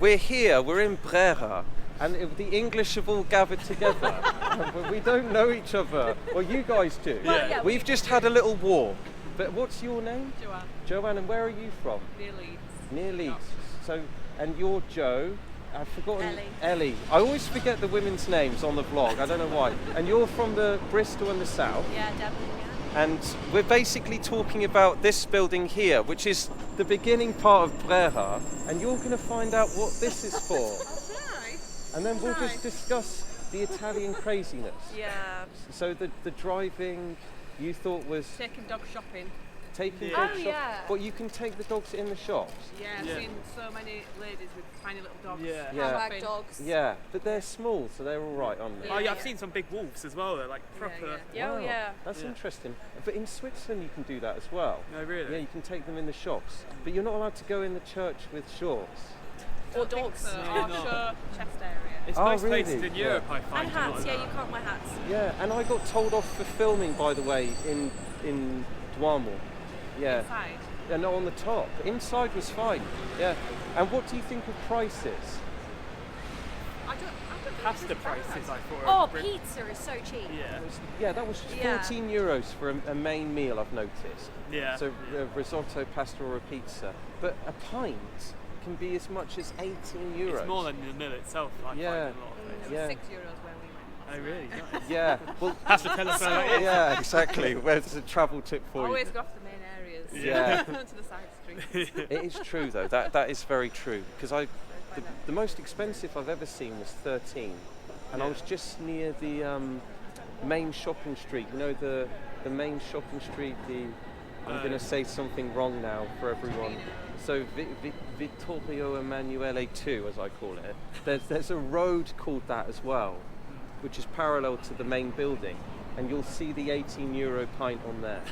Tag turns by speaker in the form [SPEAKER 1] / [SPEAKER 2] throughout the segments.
[SPEAKER 1] We're here, we're in Brera, and the English have all gathered together. But we don't know each other. Well, you guys do.
[SPEAKER 2] Yeah.
[SPEAKER 1] We've just had a little walk. But what's your name?
[SPEAKER 2] Joanne.
[SPEAKER 1] Joanne, and where are you from?
[SPEAKER 2] Near Leeds.
[SPEAKER 1] Near Leeds. So, and you're Joe. I've forgotten.
[SPEAKER 2] Ellie.
[SPEAKER 1] I always forget the women's names on the vlog. I don't know why. And you're from the Bristol and the South.
[SPEAKER 2] Yeah, Devon, yeah.
[SPEAKER 1] And we're basically talking about this building here, which is the beginning part of Brera, and you're going to find out what this is for.
[SPEAKER 2] Nice.
[SPEAKER 1] And then we'll just discuss the Italian craziness.
[SPEAKER 2] Yeah.
[SPEAKER 1] So the driving you thought was
[SPEAKER 2] Taking dog shopping.
[SPEAKER 1] taking
[SPEAKER 2] Yeah.
[SPEAKER 1] dog
[SPEAKER 2] Oh,
[SPEAKER 1] shop,
[SPEAKER 2] yeah.
[SPEAKER 1] but you can take the dogs in the shops.
[SPEAKER 2] Yeah, I've seen so many ladies with tiny little dogs.
[SPEAKER 3] Yeah.
[SPEAKER 1] Yeah.
[SPEAKER 2] Handbag dogs.
[SPEAKER 1] Yeah, but they're small, so they're all right, aren't they?
[SPEAKER 3] Oh yeah, I've seen some big wolves as well. They're like proper.
[SPEAKER 2] Yeah. Oh,
[SPEAKER 1] Wow,
[SPEAKER 2] yeah.
[SPEAKER 1] That's
[SPEAKER 3] Yeah.
[SPEAKER 1] interesting. But in Switzerland, you can do that as well.
[SPEAKER 3] No, really.
[SPEAKER 1] Yeah, you can take them in the shops, but you're not allowed to go in the church with shorts.
[SPEAKER 2] Or dogs.
[SPEAKER 3] so.
[SPEAKER 2] Or
[SPEAKER 3] Really
[SPEAKER 2] show
[SPEAKER 3] not.
[SPEAKER 2] chest area.
[SPEAKER 3] It's
[SPEAKER 1] Oh,
[SPEAKER 3] most
[SPEAKER 1] really?
[SPEAKER 3] places in
[SPEAKER 1] Yeah.
[SPEAKER 3] Europe I find.
[SPEAKER 2] And
[SPEAKER 3] do not
[SPEAKER 2] hats, yeah,
[SPEAKER 3] allow.
[SPEAKER 2] you can't wear hats.
[SPEAKER 1] Yeah, and I got told off for filming, by the way, in Duomo. Yeah.
[SPEAKER 2] Inside.
[SPEAKER 1] Yeah, no, on the top. Inside was fine. Yeah. And what do you think of prices?
[SPEAKER 2] I don't
[SPEAKER 3] Pasta
[SPEAKER 2] think it's bad.
[SPEAKER 3] prices I thought.
[SPEAKER 4] Oh,
[SPEAKER 3] were pretty-
[SPEAKER 4] pizza is so cheap.
[SPEAKER 3] Yeah.
[SPEAKER 1] Yeah, that was
[SPEAKER 2] Yeah.
[SPEAKER 1] 14 euros for a main meal, I've noticed.
[SPEAKER 3] Yeah.
[SPEAKER 1] So risotto, pasta, or a pizza. But a pint can be as much as 18 euros.
[SPEAKER 3] It's more than the mill itself. I find in a
[SPEAKER 1] Yeah.
[SPEAKER 3] lot of places.
[SPEAKER 1] Yeah.
[SPEAKER 2] €6 where we went.
[SPEAKER 3] Oh really? Nice.
[SPEAKER 1] Yeah. Well,
[SPEAKER 3] Have to tell us about it.
[SPEAKER 1] yeah, exactly. Where's the travel tip for you?
[SPEAKER 2] Always go off the main areas.
[SPEAKER 1] Yeah.
[SPEAKER 2] Go to the side streets.
[SPEAKER 1] It is true though. That is very true because the most expensive I've ever seen was 13, and I was just near the main shopping street. You know the main shopping street. I'm going to say something wrong now for everyone. So Vittorio Emanuele 2, as I call it. There's a road called that as well, which is parallel to the main building, and you'll see the 18 euro pint on there.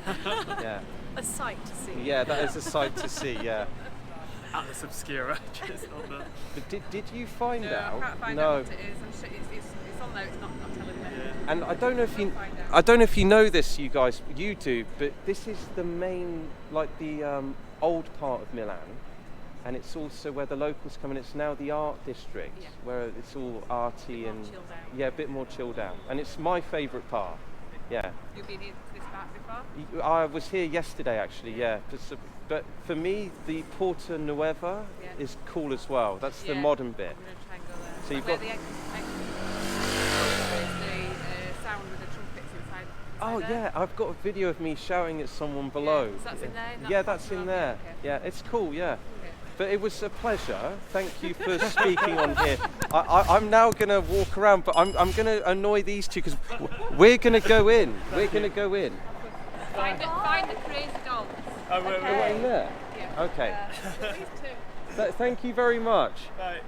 [SPEAKER 1] Yeah.
[SPEAKER 4] A sight to see.
[SPEAKER 1] Yeah, that is a sight to see. Yeah.
[SPEAKER 3] Atlas Obscura. Just on the.
[SPEAKER 1] But did you find
[SPEAKER 2] No,
[SPEAKER 1] out?
[SPEAKER 2] I can't find
[SPEAKER 1] no.
[SPEAKER 2] out what it is. I'm sure it's on there. It's not telling me.
[SPEAKER 3] Yeah.
[SPEAKER 1] And I don't know if you,
[SPEAKER 2] Find out.
[SPEAKER 1] I don't know if you know this, you guys. You do, but this is the main, like the old part of Milan, and it's also where the locals come in. It's now the art district,
[SPEAKER 2] Yeah.
[SPEAKER 1] where it's all arty
[SPEAKER 2] More
[SPEAKER 1] and
[SPEAKER 2] chilled out.
[SPEAKER 1] yeah, a bit more chilled out. And it's my favourite part. Yeah,
[SPEAKER 2] You've been into this part before?
[SPEAKER 1] I was here yesterday actually. Yeah, but for me, the Porta Nuova
[SPEAKER 2] Yeah.
[SPEAKER 1] is cool as well. That's the
[SPEAKER 2] Yeah.
[SPEAKER 1] modern bit.
[SPEAKER 2] I'm going to try and go there.
[SPEAKER 1] So you've
[SPEAKER 2] Where
[SPEAKER 1] got-
[SPEAKER 2] the sound with the trumpets inside.
[SPEAKER 1] Oh
[SPEAKER 2] there.
[SPEAKER 1] yeah, I've got a video of me shouting at someone below.
[SPEAKER 2] Yeah, so that's in there?
[SPEAKER 1] Yeah, that's in there.
[SPEAKER 2] Okay.
[SPEAKER 1] Yeah, it's cool. Yeah,
[SPEAKER 2] Okay.
[SPEAKER 1] but it was a pleasure. Thank you for speaking on here. I'm now gonna walk around, but I'm gonna annoy these two because we're gonna go in. We're gonna go in.
[SPEAKER 2] Find the crazy dogs.
[SPEAKER 3] Oh,
[SPEAKER 1] We're in there.
[SPEAKER 2] Yeah.
[SPEAKER 1] Okay.
[SPEAKER 2] These two.
[SPEAKER 1] Thank you very much.
[SPEAKER 3] Right.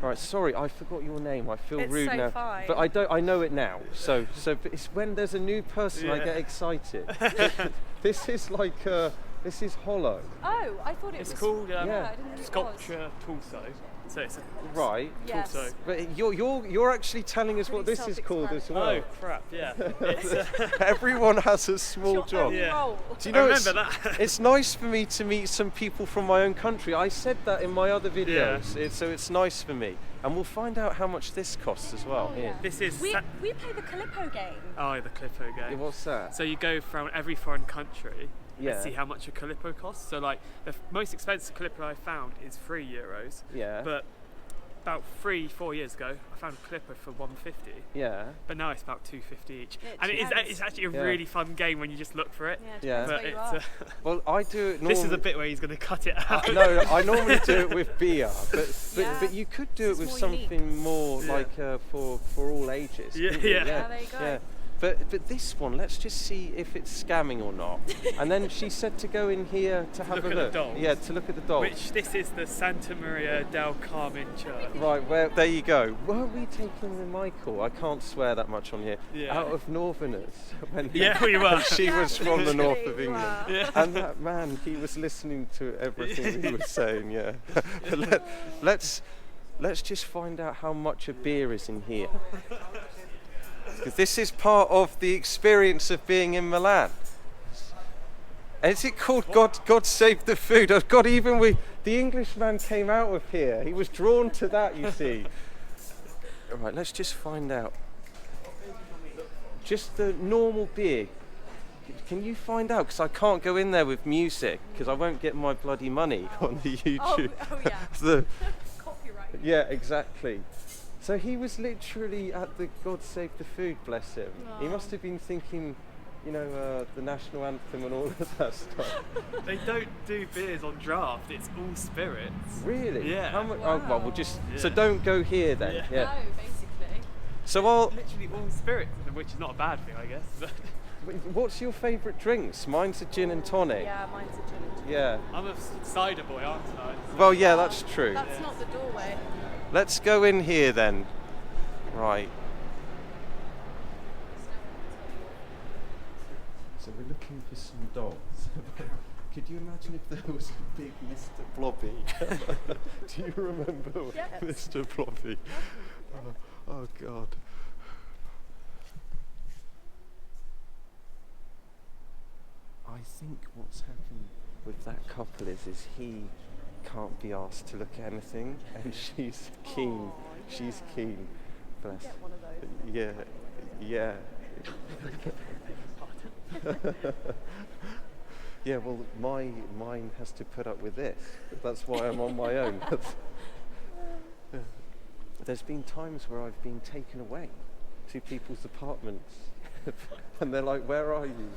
[SPEAKER 1] All right, sorry, I forgot your name. I feel
[SPEAKER 4] It's
[SPEAKER 1] rude
[SPEAKER 4] so
[SPEAKER 1] now,
[SPEAKER 4] fine.
[SPEAKER 1] but I know it now. So but it's when there's a new person I
[SPEAKER 3] Yeah.
[SPEAKER 1] get excited. This is like this is hollow.
[SPEAKER 4] Oh, I thought it
[SPEAKER 3] It's
[SPEAKER 4] was.
[SPEAKER 3] called
[SPEAKER 1] Yeah.
[SPEAKER 4] I didn't know it was.
[SPEAKER 3] sculpture torso. So it's a
[SPEAKER 1] Right.
[SPEAKER 4] Yes.
[SPEAKER 3] torso.
[SPEAKER 1] But you're actually telling us what
[SPEAKER 4] Pretty
[SPEAKER 1] this is called as well.
[SPEAKER 3] Oh crap! Yeah. It's,
[SPEAKER 1] Everyone has a small
[SPEAKER 4] Your
[SPEAKER 1] job.
[SPEAKER 4] own
[SPEAKER 3] Yeah.
[SPEAKER 4] role.
[SPEAKER 1] Do you
[SPEAKER 3] I
[SPEAKER 1] know
[SPEAKER 3] remember
[SPEAKER 1] it's,
[SPEAKER 3] that.
[SPEAKER 1] it's nice for me to meet some people from my own country. I said that in my other videos, so it's nice for me. And we'll find out how much this costs as well.
[SPEAKER 4] Oh,
[SPEAKER 1] here.
[SPEAKER 4] yeah.
[SPEAKER 3] This is.
[SPEAKER 4] We play the Calippo game.
[SPEAKER 3] Oh, the Calippo
[SPEAKER 1] Yeah,
[SPEAKER 3] game.
[SPEAKER 1] what's that?
[SPEAKER 3] So you go from every foreign country
[SPEAKER 1] Yeah.
[SPEAKER 3] and see how much a Calippo costs. So like the most expensive Calippo I found is €3.
[SPEAKER 1] Yeah.
[SPEAKER 3] But about 3-4 years ago, I found a Calippo for $150.
[SPEAKER 1] Yeah.
[SPEAKER 3] But now it's about $250 each.
[SPEAKER 4] Yeah,
[SPEAKER 3] And
[SPEAKER 4] depends.
[SPEAKER 3] it's actually a
[SPEAKER 1] Yeah.
[SPEAKER 3] really fun game when you just look for it.
[SPEAKER 1] Yeah.
[SPEAKER 4] Depends
[SPEAKER 3] But
[SPEAKER 4] where you
[SPEAKER 3] it's
[SPEAKER 4] are.
[SPEAKER 1] Well, I do it normally.
[SPEAKER 3] this is the bit where he's going to cut it out.
[SPEAKER 1] No, I normally do it with beer, but
[SPEAKER 4] Yeah.
[SPEAKER 1] but you could do it
[SPEAKER 4] This
[SPEAKER 1] with
[SPEAKER 4] is more unique.
[SPEAKER 1] something more
[SPEAKER 3] Yeah.
[SPEAKER 1] like for all ages.
[SPEAKER 3] Yeah,
[SPEAKER 1] couldn't you?
[SPEAKER 3] yeah.
[SPEAKER 4] Yeah, there you go.
[SPEAKER 1] Yeah. But this one, let's just see if it's scamming or not. And then she said to go in here to have
[SPEAKER 3] look
[SPEAKER 1] a
[SPEAKER 3] at the
[SPEAKER 1] look.
[SPEAKER 3] dolls.
[SPEAKER 1] Yeah, to look at the dolls.
[SPEAKER 3] Which this is the Santa Maria del Carmen Church.
[SPEAKER 1] Right, well, there you go. Weren't we taking the Michael? I can't swear that much on here.
[SPEAKER 3] Yeah.
[SPEAKER 1] Out of Northerners. When
[SPEAKER 3] Yeah, we were.
[SPEAKER 1] she was from the north of
[SPEAKER 4] Literally,
[SPEAKER 1] England.
[SPEAKER 4] wow.
[SPEAKER 3] Yeah.
[SPEAKER 1] And that man, he was listening to everything he was saying, yeah. Let's just find out how much a beer is in here. Because this is part of the experience of being in Milan. Is it called God Save the Food? Oh God, even the Englishman came out of here. He was drawn to that, you see. All right, let's just find out. Just the normal beer. Can you find out? Because I can't go in there with music because I won't get my bloody money on the YouTube.
[SPEAKER 4] Oh yeah. Copyright.
[SPEAKER 1] Yeah, exactly. So he was literally at the God Save the Food, bless him. He must have been thinking, you know, the national anthem and all of that stuff.
[SPEAKER 3] They don't do beers on draft. It's all spirits.
[SPEAKER 1] Really?
[SPEAKER 3] Yeah.
[SPEAKER 1] How much? Oh, well, we'll just.
[SPEAKER 3] Yeah.
[SPEAKER 1] So don't go here then.
[SPEAKER 3] Yeah.
[SPEAKER 1] Yeah.
[SPEAKER 4] No, basically.
[SPEAKER 1] So I'll.
[SPEAKER 3] Literally all spirits, which is not a bad thing, I guess.
[SPEAKER 1] What's your favourite drinks? Mine's a gin and tonic.
[SPEAKER 4] Yeah, mine's a gin and tonic.
[SPEAKER 1] Yeah.
[SPEAKER 3] I'm a cider boy, aren't I?
[SPEAKER 1] Well, yeah, that's true.
[SPEAKER 4] That's not the doorway.
[SPEAKER 1] Let's go in here then. Right. So we're looking for some dolls. Could you imagine if there was a big Mr. Blobby? Do you remember
[SPEAKER 4] Yes.
[SPEAKER 1] Mr. Blobby? Oh God. I think what's happened with that couple is he can't be asked to look at anything, and she's keen. She's keen. Bless.
[SPEAKER 4] Get one of those.
[SPEAKER 1] Yeah, yeah. Yeah, well, mine has to put up with this. That's why I'm on my own. Yeah. There's been times where I've been taken away to people's apartments, and they're like, "Where are you?"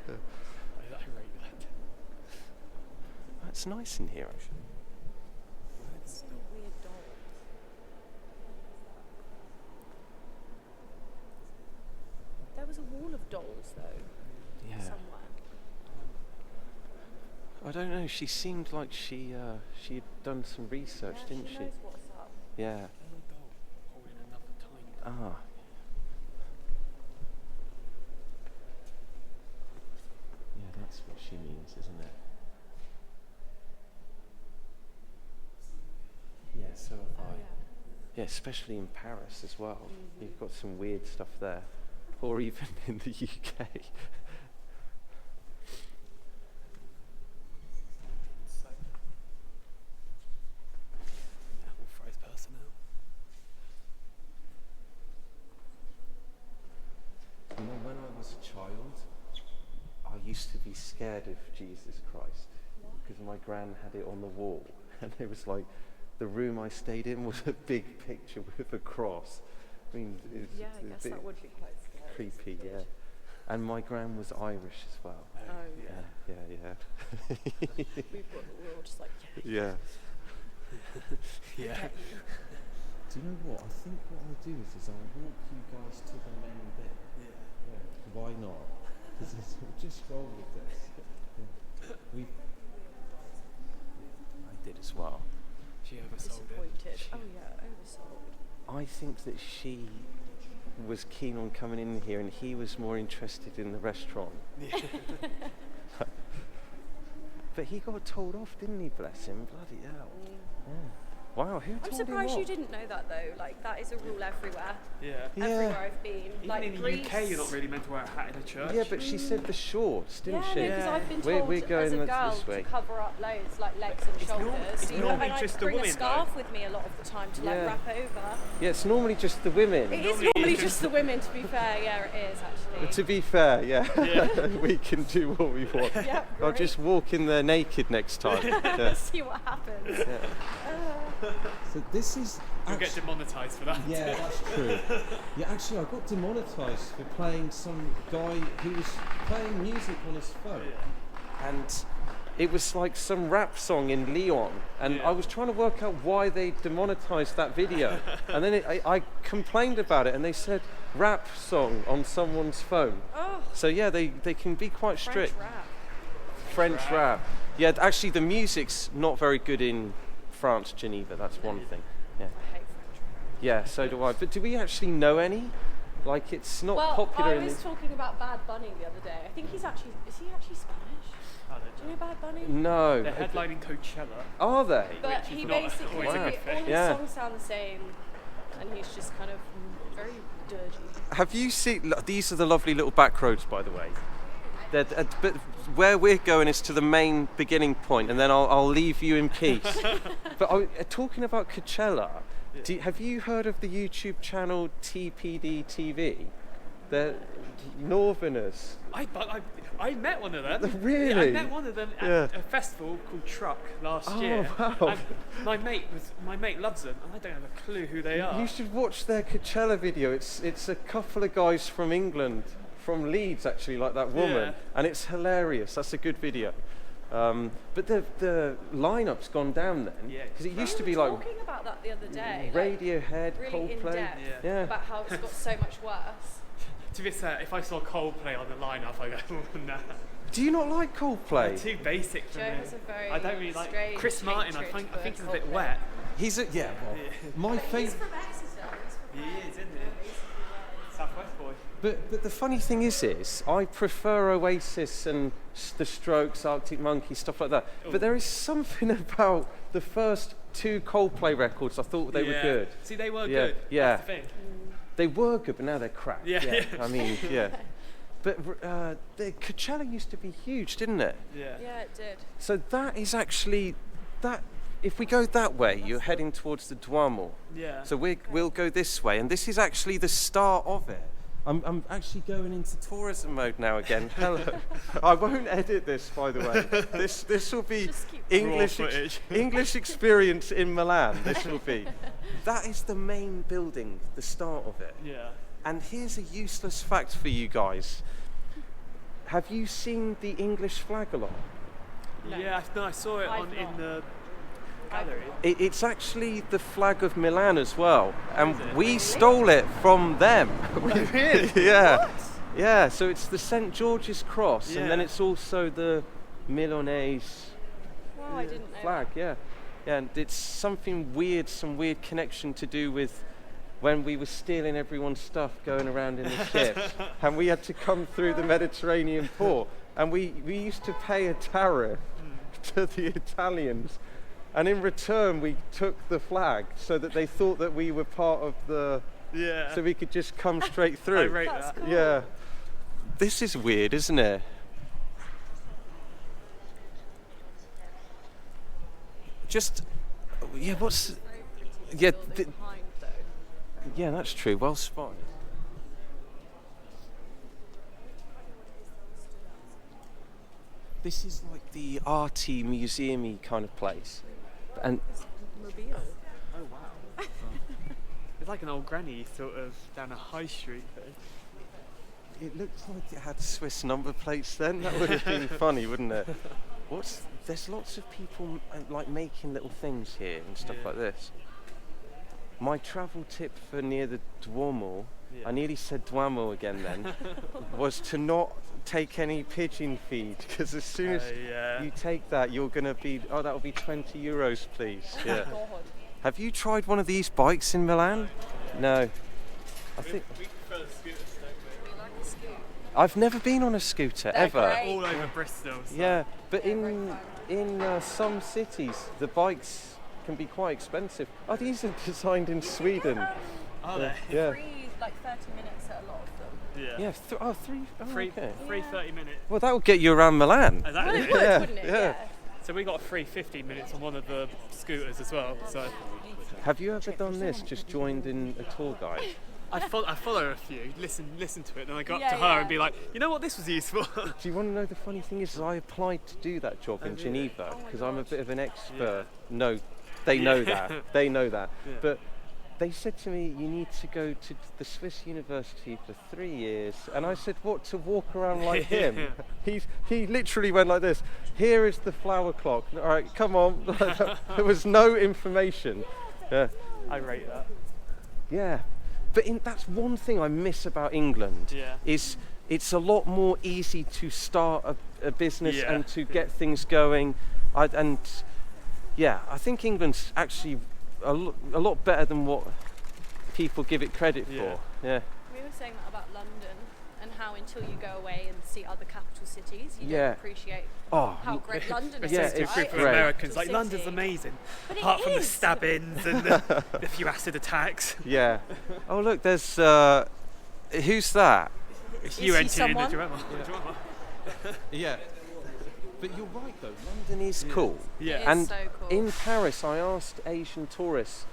[SPEAKER 3] I rate that.
[SPEAKER 1] It's nice in here, actually.
[SPEAKER 4] It's a weird doll. There was a wall of dolls though,
[SPEAKER 1] Yeah.
[SPEAKER 4] somewhere.
[SPEAKER 1] I don't know. She seemed like she had done some research,
[SPEAKER 4] Yeah,
[SPEAKER 1] didn't
[SPEAKER 4] she
[SPEAKER 1] she?
[SPEAKER 4] knows what's up.
[SPEAKER 1] Yeah.
[SPEAKER 3] Little doll holding another tiny.
[SPEAKER 1] Ah. Yeah, that's what she means, isn't it? Yeah, so have I. Yeah, especially in Paris as well. You've got some weird stuff there. Or even in the UK.
[SPEAKER 3] Fries personnel.
[SPEAKER 1] You know, when I was a child, I used to be scared of Jesus Christ because my gran had it on the wall, and it was like the room I stayed in was a big picture with a cross. I mean, it was
[SPEAKER 4] Yeah, I
[SPEAKER 1] a
[SPEAKER 4] guess
[SPEAKER 1] bit
[SPEAKER 4] that would be quite scary.
[SPEAKER 1] creepy, yeah. And my gran was Irish as well.
[SPEAKER 4] Oh yeah.
[SPEAKER 1] Yeah.
[SPEAKER 4] We're all just like,
[SPEAKER 1] Yeah.
[SPEAKER 3] Yeah.
[SPEAKER 4] get you.
[SPEAKER 1] Do you know what? I think what I'll do is I'll walk you guys to the main bit. Yeah. Why not? Because we'll just roll with this. Yeah. I did as well.
[SPEAKER 3] She oversold
[SPEAKER 4] Disappointed. Oh yeah, oversold.
[SPEAKER 1] I think that she was keen on coming in here and he was more interested in the restaurant.
[SPEAKER 3] it.
[SPEAKER 1] But he got told off, didn't he? Bless him. Bloody hell. Yeah. Wow, who told
[SPEAKER 4] I'm
[SPEAKER 1] him
[SPEAKER 4] surprised
[SPEAKER 1] off?
[SPEAKER 4] you didn't know that though. Like that is a rule everywhere.
[SPEAKER 3] Yeah.
[SPEAKER 1] Yeah.
[SPEAKER 4] Everywhere I've been.
[SPEAKER 3] Even
[SPEAKER 4] like
[SPEAKER 3] in the
[SPEAKER 4] Greece.
[SPEAKER 3] UK, you're not really meant to wear a hat in a church.
[SPEAKER 1] Yeah, but she said the shorts, didn't
[SPEAKER 4] Yeah,
[SPEAKER 1] she?
[SPEAKER 4] because I've been
[SPEAKER 1] We're-
[SPEAKER 4] told
[SPEAKER 1] we're going
[SPEAKER 4] as a
[SPEAKER 1] this
[SPEAKER 4] girl
[SPEAKER 1] way.
[SPEAKER 4] to cover up loads, like legs and
[SPEAKER 3] It's
[SPEAKER 4] shoulders.
[SPEAKER 3] it's
[SPEAKER 4] You know,
[SPEAKER 3] normally
[SPEAKER 4] and I
[SPEAKER 3] just the
[SPEAKER 4] bring
[SPEAKER 3] women,
[SPEAKER 4] a scarf with me a lot of the time to like
[SPEAKER 1] Yeah.
[SPEAKER 4] wrap over.
[SPEAKER 1] Yeah, it's normally just the women.
[SPEAKER 4] It is
[SPEAKER 3] Normally
[SPEAKER 4] normally
[SPEAKER 3] it's
[SPEAKER 4] just the women, to be fair. Yeah, it is actually.
[SPEAKER 1] To be fair, yeah,
[SPEAKER 3] Yeah.
[SPEAKER 1] we can do what we want.
[SPEAKER 4] Yeah,
[SPEAKER 1] I'll
[SPEAKER 4] great.
[SPEAKER 1] just walk in there naked next time. Yeah.
[SPEAKER 4] See what happens.
[SPEAKER 1] So this is
[SPEAKER 3] You'll get demonetised for that.
[SPEAKER 1] Yeah, that's true. Yeah, actually, I got demonetised for playing some guy who was playing music on his phone, and it was like some rap song in Lyon, and
[SPEAKER 3] Yeah.
[SPEAKER 1] I was trying to work out why they demonetised that video, and then I complained about it, and they said rap song on someone's phone.
[SPEAKER 4] Oh,
[SPEAKER 1] So yeah, they can be quite
[SPEAKER 4] French
[SPEAKER 1] strict.
[SPEAKER 4] rap.
[SPEAKER 1] French rap. Yeah, actually, the music's not very good in France, Geneva. That's one thing. Yeah.
[SPEAKER 4] I hate French rap.
[SPEAKER 1] Yeah, so do I. But do we actually know any? Like, it's not
[SPEAKER 4] Well,
[SPEAKER 1] popular
[SPEAKER 4] I
[SPEAKER 1] in
[SPEAKER 4] was
[SPEAKER 1] this.
[SPEAKER 4] talking about Bad Bunny the other day. I think is he actually Spanish?
[SPEAKER 3] I
[SPEAKER 4] Do
[SPEAKER 3] don't
[SPEAKER 4] you know Bad Bunny?
[SPEAKER 1] No.
[SPEAKER 3] They're headlining Coachella.
[SPEAKER 1] Are they?
[SPEAKER 4] But
[SPEAKER 3] Which is
[SPEAKER 4] he
[SPEAKER 3] not
[SPEAKER 4] basically,
[SPEAKER 3] always a
[SPEAKER 4] all
[SPEAKER 3] good
[SPEAKER 4] his
[SPEAKER 3] thing.
[SPEAKER 1] Yeah.
[SPEAKER 4] songs sound the same, and he's just kind of very dirty.
[SPEAKER 1] Have you seen? These are the lovely little back roads, by the way. But where we're going is to the main beginning point, and then I'll leave you in peace. But talking about Coachella, have you heard of the YouTube channel TPD TV? They're Northerners.
[SPEAKER 3] I met one of them.
[SPEAKER 1] Really?
[SPEAKER 3] Yeah, I met one of them at a festival called Truck last year.
[SPEAKER 1] Wow.
[SPEAKER 3] And my mate loves them, and I don't have a clue who they are.
[SPEAKER 1] You should watch their Coachella video. It's a couple of guys from England, from Leeds actually, like that woman, and it's hilarious. That's a good video. But the lineup's gone down then, because it used to be like
[SPEAKER 4] talking about that the other day.
[SPEAKER 1] Radiohead,
[SPEAKER 4] really
[SPEAKER 1] Coldplay,
[SPEAKER 4] in depth about how it's got so much worse.
[SPEAKER 3] To be fair, if I saw Coldplay on the lineup, I go, oh, nah.
[SPEAKER 1] Do you not like Coldplay?
[SPEAKER 3] They're too basic for
[SPEAKER 4] Joe
[SPEAKER 3] me.
[SPEAKER 4] has a very
[SPEAKER 3] I don't really like
[SPEAKER 4] strange
[SPEAKER 3] Chris Martin. I
[SPEAKER 4] hatred
[SPEAKER 3] think he's a
[SPEAKER 4] for
[SPEAKER 3] bit
[SPEAKER 4] Coldplay.
[SPEAKER 3] wet.
[SPEAKER 1] He's a my
[SPEAKER 4] He's
[SPEAKER 1] favourite.
[SPEAKER 4] from Exeter.
[SPEAKER 3] He is, isn't he? Southwest boy.
[SPEAKER 1] But the funny thing is I prefer Oasis and the Strokes, Arctic Monkeys, stuff like that.
[SPEAKER 3] Ooh.
[SPEAKER 1] But there is something about the first 2 Coldplay records. I thought they were good.
[SPEAKER 3] See, they were
[SPEAKER 1] Yeah,
[SPEAKER 3] good.
[SPEAKER 1] yeah.
[SPEAKER 3] That's the thing.
[SPEAKER 1] They were good, but now they're crap.
[SPEAKER 3] Yeah.
[SPEAKER 1] I mean, yeah. But the Coachella used to be huge, didn't it?
[SPEAKER 3] Yeah.
[SPEAKER 4] Yeah, it did.
[SPEAKER 1] So that is actually that. If we go that way, you're heading towards the Duomo.
[SPEAKER 3] Yeah.
[SPEAKER 1] So we'll go this way, and this is actually the start of it. I'm actually going into tourism mode now again. Hello. I won't edit this, by the way. This will be
[SPEAKER 4] Just keep
[SPEAKER 1] English experience in Milan. This will be. That is the main building, the start of it.
[SPEAKER 3] Yeah.
[SPEAKER 1] And here's a useless fact for you guys. Have you seen the English flag a lot?
[SPEAKER 4] No.
[SPEAKER 3] Yeah, I saw it
[SPEAKER 4] I've
[SPEAKER 3] in
[SPEAKER 4] not.
[SPEAKER 3] the gallery.
[SPEAKER 1] It's actually the flag of Milan as well, and
[SPEAKER 3] is it?
[SPEAKER 1] we stole it from them.
[SPEAKER 3] Really?
[SPEAKER 1] Yeah. Yeah, so it's the St. George's Cross, and then
[SPEAKER 3] Yeah.
[SPEAKER 1] it's also the Milanese
[SPEAKER 4] Wow, I didn't know.
[SPEAKER 1] flag, yeah. Yeah, and it's something weird, some weird connection to do with when we were stealing everyone's stuff going around in the ships, and we had to come through the Mediterranean port, and we used to pay a tariff to the Italians, and in return we took the flag so that they thought that we were part of the,
[SPEAKER 3] Yeah.
[SPEAKER 1] so we could just come straight
[SPEAKER 3] I
[SPEAKER 1] through.
[SPEAKER 3] rate
[SPEAKER 4] That's
[SPEAKER 3] that.
[SPEAKER 4] cool.
[SPEAKER 1] Yeah. This is weird, isn't it? Just, yeah, what's, yeah,
[SPEAKER 4] Behind, though.
[SPEAKER 1] yeah, that's true. Well spotted. This is like the arty, museumy kind of place, and
[SPEAKER 4] Mobile.
[SPEAKER 3] Oh wow. It's like an old granny sort of down a high street thing.
[SPEAKER 1] it looks like it had Swiss number plates. Then that would have been funny, wouldn't it? There's lots of people like making little things here and stuff like this. My travel tip for near the Duomo, I nearly said Duomo again then, was to not take any pigeon feed, because as soon as you take that, you're going to be, that'll be 20 euros, please. Yeah.
[SPEAKER 4] God.
[SPEAKER 1] Have you tried one of these bikes in Milan? No. I think
[SPEAKER 3] We prefer the scooters, don't
[SPEAKER 4] We like a scoot.
[SPEAKER 1] I've never been on a scooter ever.
[SPEAKER 4] great.
[SPEAKER 3] we? All over Bristol. So.
[SPEAKER 1] Yeah, but in some cities, the bikes can be quite expensive. Oh, these are designed in Sweden.
[SPEAKER 3] Are they?
[SPEAKER 1] Yeah.
[SPEAKER 4] Free, like 30 minutes at a lot of them.
[SPEAKER 3] Yeah.
[SPEAKER 1] Yeah, three. Oh,
[SPEAKER 3] Free,
[SPEAKER 1] okay.
[SPEAKER 3] free 30 minutes.
[SPEAKER 1] Well, that will get you around Milan.
[SPEAKER 3] Is that
[SPEAKER 4] Well,
[SPEAKER 3] it?
[SPEAKER 4] it would,
[SPEAKER 1] Yeah,
[SPEAKER 4] wouldn't it?
[SPEAKER 1] yeah.
[SPEAKER 3] So we got a free 15 minutes on one of the scooters as well. So
[SPEAKER 1] Have you ever done this? Just joined in a tour guide?
[SPEAKER 3] I follow a few, listen to it, and I go up
[SPEAKER 4] Yeah,
[SPEAKER 3] to her
[SPEAKER 4] yeah.
[SPEAKER 3] and be like, you know what, this was useful.
[SPEAKER 1] Do you want to know the funny thing is I applied to do that job in Geneva because I'm a bit of an expert. No, they know that. They know that.
[SPEAKER 3] Yeah.
[SPEAKER 1] But they said to me, you need to go to the Swiss university for 3 years. And I said, what, to walk around like him? He literally went like this. Here is the flower clock. All right, come on. There was no information. Yeah.
[SPEAKER 3] I rate that.
[SPEAKER 1] Yeah. But that's one thing I miss about England.
[SPEAKER 3] Yeah.
[SPEAKER 1] Is it's a lot more easy to start a business
[SPEAKER 3] Yeah.
[SPEAKER 1] and to get things going. I think England's actually a lot better than what people give it credit
[SPEAKER 3] Yeah.
[SPEAKER 1] for. Yeah.
[SPEAKER 4] We were saying that about London and how until you go away and see other capital cities, you
[SPEAKER 1] Yeah.
[SPEAKER 4] don't appreciate
[SPEAKER 1] Oh,
[SPEAKER 4] how great London is.
[SPEAKER 1] Yeah,
[SPEAKER 3] It's
[SPEAKER 1] it's
[SPEAKER 3] good
[SPEAKER 4] right?
[SPEAKER 3] for
[SPEAKER 1] great.
[SPEAKER 3] Americans. Like
[SPEAKER 4] City.
[SPEAKER 3] London's amazing,
[SPEAKER 4] But it
[SPEAKER 3] apart from the
[SPEAKER 4] is.
[SPEAKER 3] stabbings and the few acid attacks.
[SPEAKER 1] yeah. Oh, look, there's who's that?
[SPEAKER 3] It's
[SPEAKER 4] Is
[SPEAKER 3] you
[SPEAKER 4] he
[SPEAKER 3] entering in the
[SPEAKER 4] someone?
[SPEAKER 3] drama.
[SPEAKER 1] Yeah. But you're right though, London is cool.
[SPEAKER 3] Yeah.
[SPEAKER 4] It is
[SPEAKER 1] And
[SPEAKER 4] so cool.
[SPEAKER 1] in Paris, I asked Asian tourists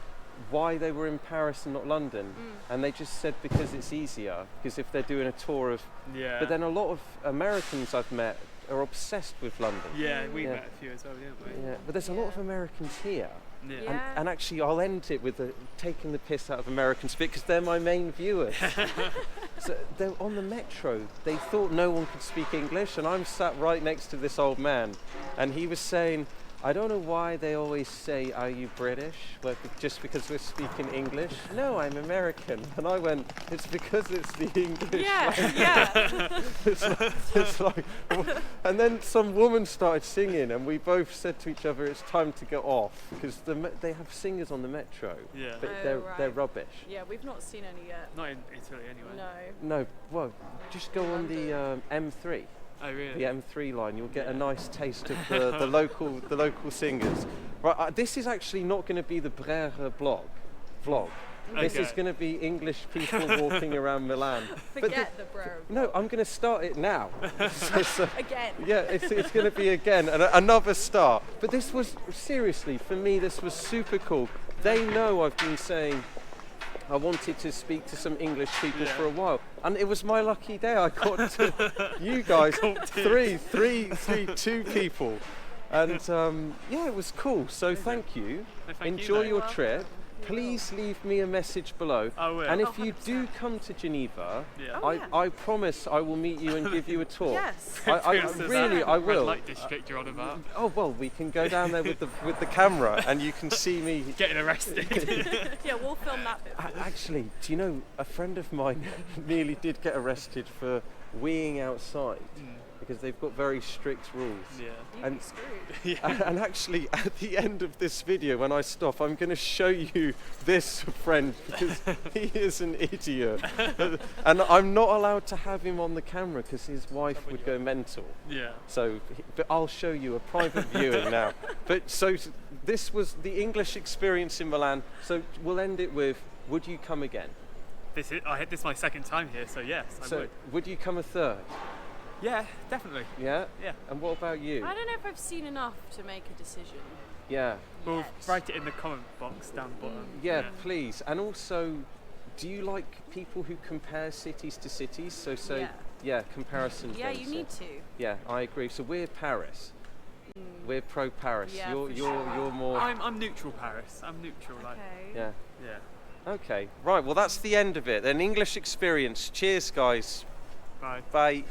[SPEAKER 1] why they were in Paris and not London, and they just said because it's easier, because if they're doing a tour of...
[SPEAKER 3] Yeah.
[SPEAKER 1] But then a lot of Americans I've met are obsessed with London.
[SPEAKER 3] Yeah, we
[SPEAKER 1] Yeah.
[SPEAKER 3] met a few as well, didn't we?
[SPEAKER 1] Yeah, but there's a lot of Americans here.
[SPEAKER 3] Yeah.
[SPEAKER 4] Yeah.
[SPEAKER 1] And actually, I'll end it with taking the piss out of Americans because they're my main viewers. So they're on the metro. They thought no one could speak English, and I'm sat right next to this old man, and he was saying, I don't know why they always say, are you British? Well, just because we're speaking English? No, I'm American. And I went, it's because it's the English.
[SPEAKER 4] Yeah, yeah.
[SPEAKER 1] It's like, and then some woman started singing, and we both said to each other, it's time to get off, because they have singers on the metro,
[SPEAKER 3] Yeah.
[SPEAKER 1] but
[SPEAKER 4] Oh,
[SPEAKER 1] they're
[SPEAKER 4] right.
[SPEAKER 1] rubbish.
[SPEAKER 4] Yeah, we've not seen any yet.
[SPEAKER 3] Not in Italy anyway.
[SPEAKER 4] No.
[SPEAKER 1] No, well, just go on the M3.
[SPEAKER 3] Oh really?
[SPEAKER 1] The M3 line, you'll get a nice taste of the local singers. Right, this is actually not going to be the Brere vlog. This is
[SPEAKER 3] Okay.
[SPEAKER 1] going to be English people walking around Milan.
[SPEAKER 4] Forget the bro.
[SPEAKER 1] No, I'm going to start it now. So,
[SPEAKER 4] Again.
[SPEAKER 1] yeah, it's going to be again another start. But this was, seriously, for me, this was super cool. They know I've been saying I wanted to speak to some English people
[SPEAKER 3] Yeah.
[SPEAKER 1] for a while, and it was my lucky day. I got to you guys, two people, and yeah, it was cool. So thank you.
[SPEAKER 3] No, thank you,
[SPEAKER 1] Enjoy
[SPEAKER 3] mate.
[SPEAKER 1] your
[SPEAKER 4] welcome.
[SPEAKER 1] trip. Please leave me a message below.
[SPEAKER 3] I will.
[SPEAKER 1] And
[SPEAKER 4] Oh,
[SPEAKER 1] if you
[SPEAKER 4] 100%.
[SPEAKER 1] do come to Geneva,
[SPEAKER 3] Yeah.
[SPEAKER 4] Oh, yeah.
[SPEAKER 1] I promise I will meet you and give you a tour.
[SPEAKER 4] Yes.
[SPEAKER 1] I
[SPEAKER 3] Because there's
[SPEAKER 1] really,
[SPEAKER 3] that
[SPEAKER 1] I
[SPEAKER 3] red
[SPEAKER 1] will.
[SPEAKER 3] light district you're on about.
[SPEAKER 1] Oh well, we can go down there with the camera, and you can see me.
[SPEAKER 3] Getting arrested.
[SPEAKER 4] Yeah, we'll film that bit.
[SPEAKER 1] Actually, do you know a friend of mine nearly did get arrested for weeing outside because they've got very strict rules.
[SPEAKER 3] Yeah.
[SPEAKER 4] You'd
[SPEAKER 1] And-
[SPEAKER 4] be screwed.
[SPEAKER 1] And actually, at the end of this video, when I stop, I'm going to show you this friend because he is an idiot, and I'm not allowed to have him on the camera because his wife would go mental.
[SPEAKER 3] Yeah.
[SPEAKER 1] So, but I'll show you a private viewing now. But so this was the English experience in Milan. So we'll end it with, would you come again?
[SPEAKER 3] This is my second time here, so yes, I
[SPEAKER 1] So would you come a third?
[SPEAKER 3] Yeah, definitely.
[SPEAKER 1] Yeah?
[SPEAKER 3] Yeah.
[SPEAKER 1] And what about you?
[SPEAKER 4] I don't know if I've seen enough to make a decision.
[SPEAKER 1] Yeah.
[SPEAKER 3] We'll
[SPEAKER 4] yet.
[SPEAKER 3] write it in the comment box down the bottom.
[SPEAKER 1] Yeah, please. And also, do you like people who compare cities to cities? So
[SPEAKER 4] Yeah.
[SPEAKER 1] yeah, comparisons.
[SPEAKER 4] Yeah,
[SPEAKER 1] then,
[SPEAKER 4] you
[SPEAKER 1] so-
[SPEAKER 4] need to.
[SPEAKER 1] Yeah, I agree. So we're Paris. We're pro Paris.
[SPEAKER 4] Yeah,
[SPEAKER 1] you're
[SPEAKER 4] for
[SPEAKER 1] you're
[SPEAKER 4] sure.
[SPEAKER 1] you're more.
[SPEAKER 3] I'm neutral, Paris. I'm neutral, like.
[SPEAKER 4] Okay.
[SPEAKER 1] Yeah.
[SPEAKER 3] Yeah.
[SPEAKER 1] Okay. Right. Well, that's the end of it. An English experience. Cheers, guys.
[SPEAKER 3] Bye.
[SPEAKER 1] Bye.